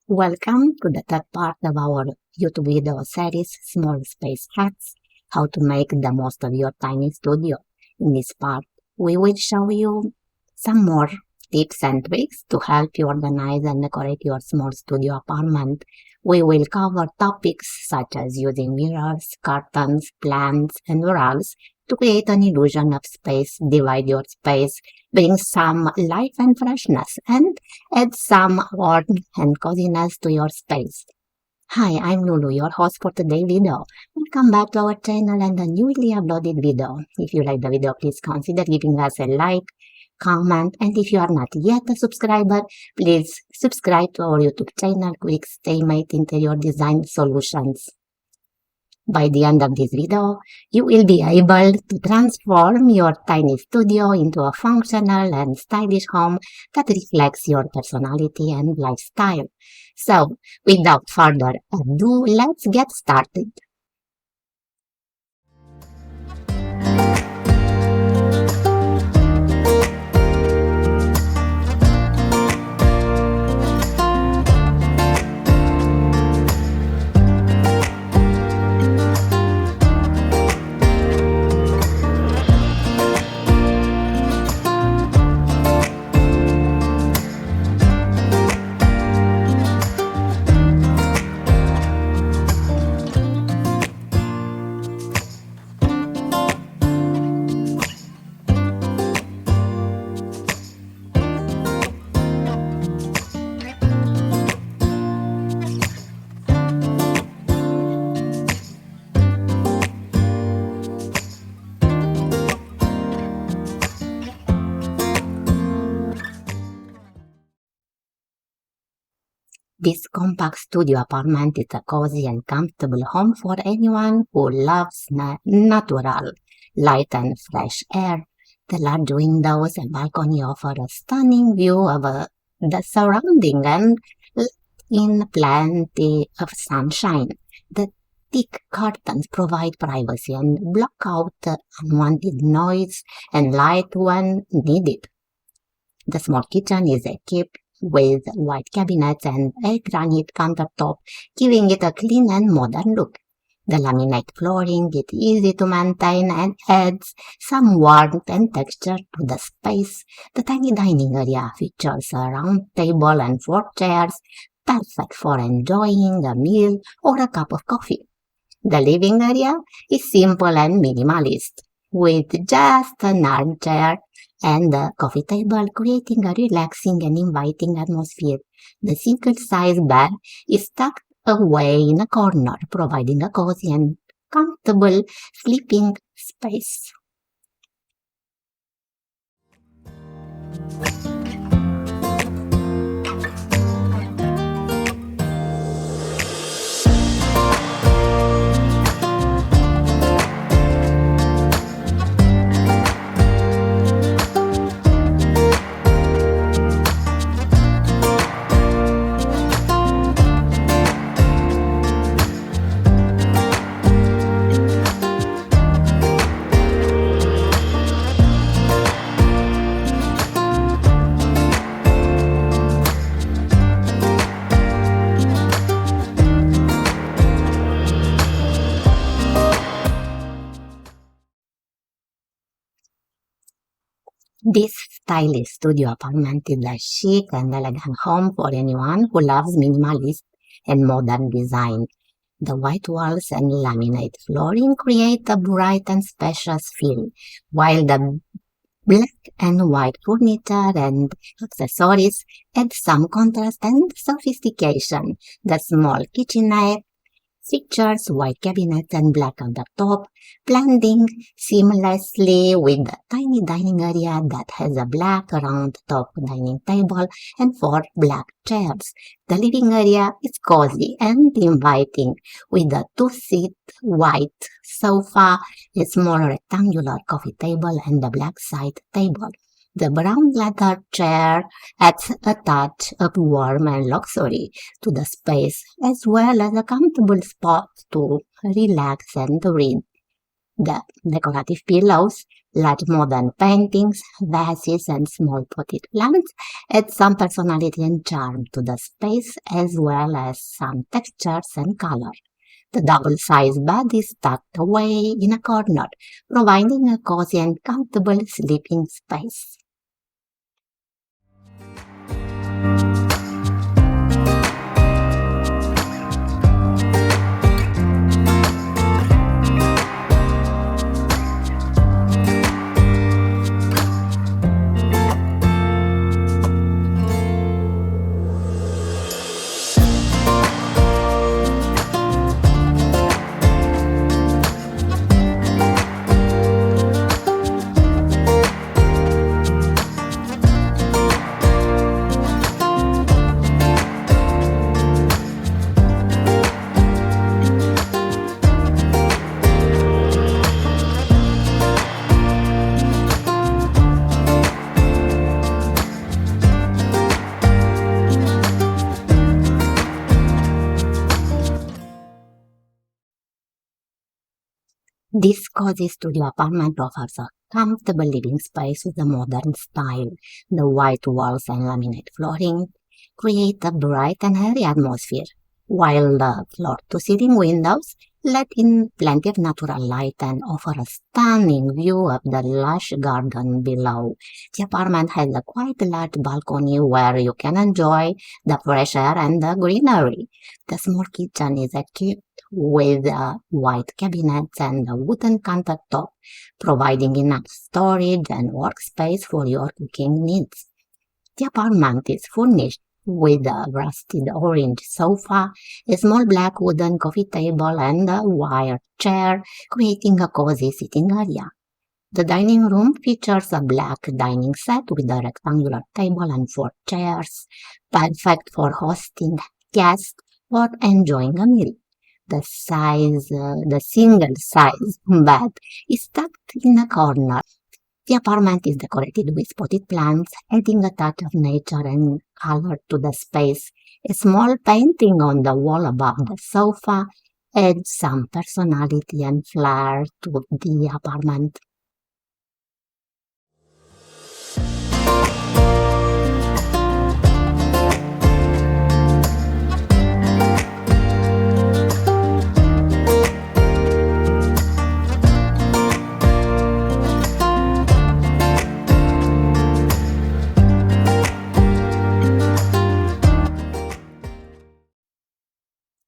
Welcome to the third part of our YouTube video series, Small Space Hacks, how to make the most of your tiny studio. In this part, we will show you some more tips and tricks to help you organize and decorate your small studio apartment. We will cover topics such as using mirrors, curtains, plants, and rugs to create an illusion of space, divide your space, bring some life and freshness, and add some warmth and coziness to your space. Hi, I'm Lulu, your host for today's video. Welcome back to our channel and a newly uploaded video. If you like the video, please consider giving us a like, comment, and if you are not yet a subscriber, please subscribe to our YouTube channel, Grig Stamate Interior Design Solutions. By the end of this video, you will be able to transform your tiny studio into a functional and stylish home that reflects your personality and lifestyle. So, without further ado, let's get started. This compact studio apartment is a cozy and comfortable home for anyone who loves natural light and fresh air. The large windows and balcony offer a stunning view of the surrounding and in plenty of sunshine. The thick curtains provide privacy and block out unwanted noise and light when needed. The small kitchen is equipped with white cabinets and a granite countertop, giving it a clean and modern look. The laminate flooring is easy to maintain and adds some warmth and texture to the space. The tiny dining area features a round table and 4 chairs, perfect for enjoying a meal or a cup of coffee. The living area is simple and minimalist, with just an armchair and a coffee table, creating a relaxing and inviting atmosphere. The single-size bed is tucked away in a corner, providing a cozy and comfortable sleeping space. This stylish studio apartment is a chic and elegant home for anyone who loves minimalist and modern design. The white walls and laminate flooring create a bright and spacious feel, while the black and white furniture and accessories add some contrast and sophistication. The small kitchenette features white cabinets and black countertop, blending seamlessly with the tiny dining area that has a black round-top dining table and 4 black chairs. The living area is cozy and inviting, with a 2-seat white sofa, a small rectangular coffee table, and a black side table. The brown leather chair adds a touch of warmth and luxury to the space, as well as a comfortable spot to relax and read. The decorative pillows, large modern paintings, vases, and small potted plants add some personality and charm to the space as well as some textures and color. The double-sized bed is tucked away in a corner, providing a cozy and comfortable sleeping space. This cozy studio apartment offers a comfortable living space with a modern style. The white walls and laminate flooring create a bright and airy atmosphere, while the floor-to-ceiling windows let in plenty of natural light and offer a stunning view of the lush garden below. The apartment has a quite large balcony where you can enjoy the fresh air and the greenery. The small kitchen is equipped with white cabinets and a wooden countertop, providing enough storage and workspace for your cooking needs. The apartment is furnished with a rusted orange sofa, a small black wooden coffee table, and a wire chair, creating a cozy sitting area. The dining room features a black dining set with a rectangular table and four chairs, perfect for hosting guests or enjoying a meal. The single size bed is tucked in a corner. The apartment is decorated with potted plants, adding a touch of nature and color to the space. A small painting on the wall above the sofa adds some personality and flair to the apartment.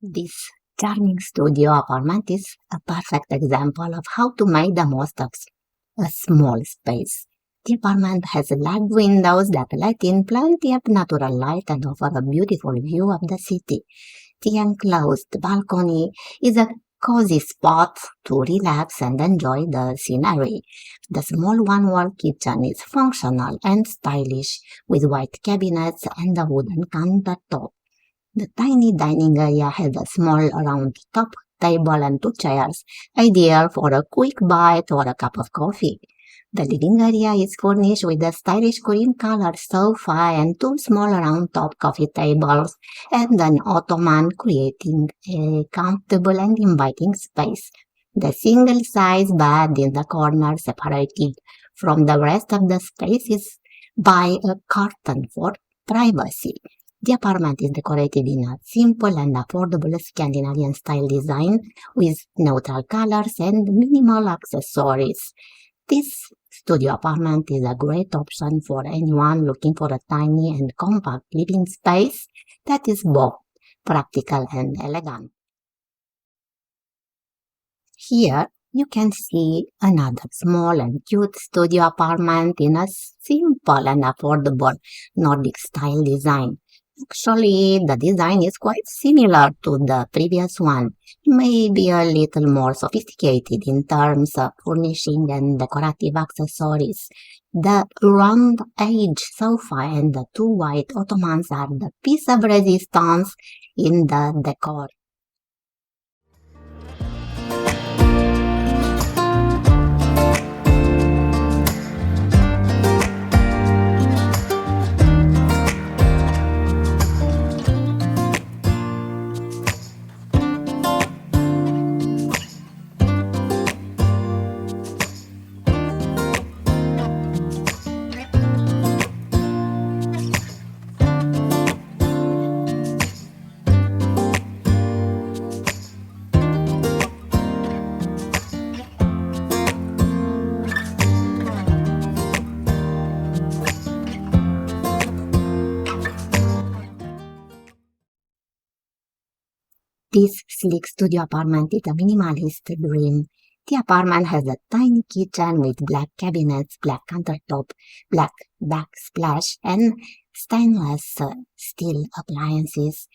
This charming studio apartment is a perfect example of how to make the most of a small space. The apartment has large windows that let in plenty of natural light and offer a beautiful view of the city. The enclosed balcony is a cozy spot to relax and enjoy the scenery. The small one-wall kitchen is functional and stylish with white cabinets and a wooden countertop. The tiny dining area has a small round top table and two chairs, ideal for a quick bite or a cup of coffee. The living area is furnished with a stylish cream-colored sofa and two small round-top coffee tables and an ottoman, creating a comfortable and inviting space. The single-size bed in the corner, separated from the rest of the space, is by a curtain for privacy. The apartment is decorated in a simple and affordable Scandinavian style design with neutral colors and minimal accessories. This studio apartment is a great option for anyone looking for a tiny and compact living space that is both practical and elegant. Here you can see another small and cute studio apartment in a simple and affordable Nordic style design. Actually, the design is quite similar to the previous one, maybe a little more sophisticated in terms of furnishing and decorative accessories. The round edge sofa and the two white ottomans are the piece of resistance in the decor. This sleek studio apartment is a minimalist dream. The apartment has a tiny kitchen with black cabinets, black countertop, black backsplash, and stainless steel appliances,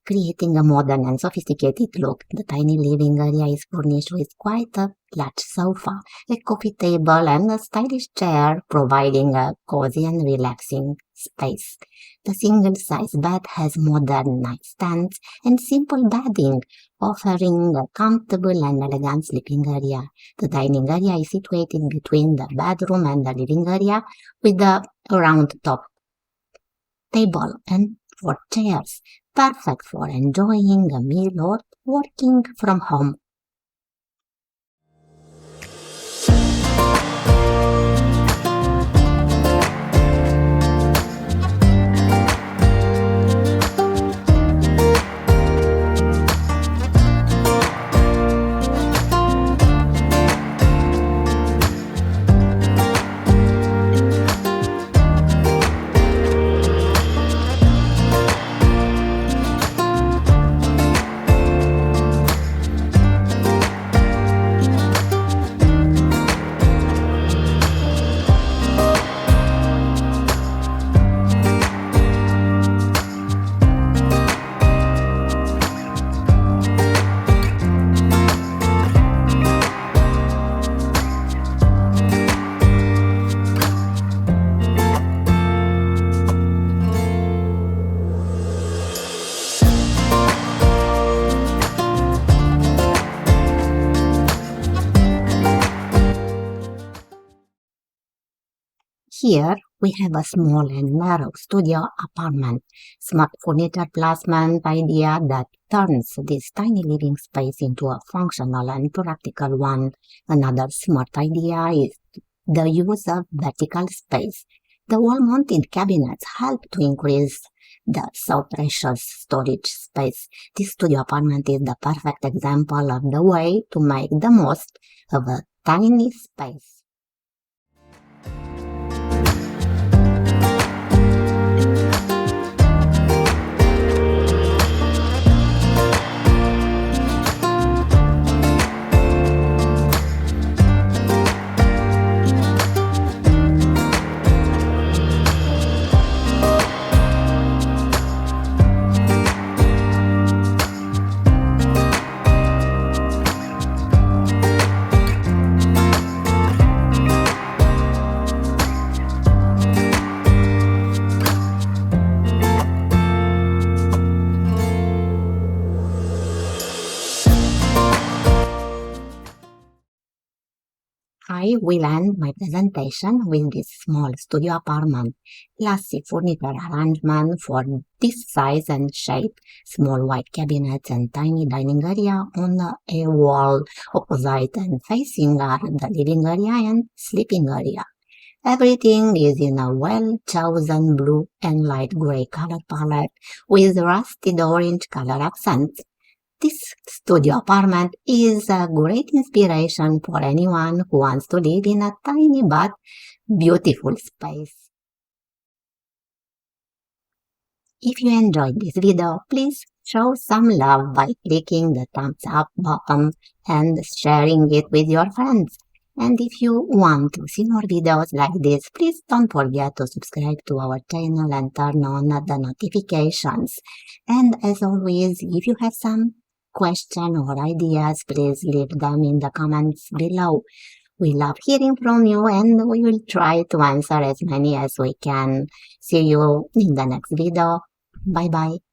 creating a modern and sophisticated look. The tiny living area is furnished with quite a large sofa, a coffee table, and a stylish chair, providing a cozy and relaxing space. The single-size bed has modern nightstands and simple bedding, offering a comfortable and elegant sleeping area. The dining area is situated between the bedroom and the living area, with a round top table and 4 chairs, perfect for enjoying a meal or working from home. Here we have a small and narrow studio apartment, smart furniture placement idea that turns this tiny living space into a functional and practical one. Another smart idea is the use of vertical space. The wall-mounted cabinets help to increase the so precious storage space. This studio apartment is the perfect example of the way to make the most of a tiny space. I will end my presentation with this small studio apartment. Classy furniture arrangement for this size and shape, small white cabinets and tiny dining area on a wall opposite and facing are the living area and sleeping area. Everything is in a well-chosen blue and light gray color palette with rusted orange color accents. This studio apartment is a great inspiration for anyone who wants to live in a tiny but beautiful space. If you enjoyed this video, please show some love by clicking the thumbs up button and sharing it with your friends. And if you want to see more videos like this, please don't forget to subscribe to our channel and turn on the notifications. And as always, if you have some question or ideas, please leave them in the comments below. We love hearing from you and we will try to answer as many as we can. See you in the next video. Bye bye.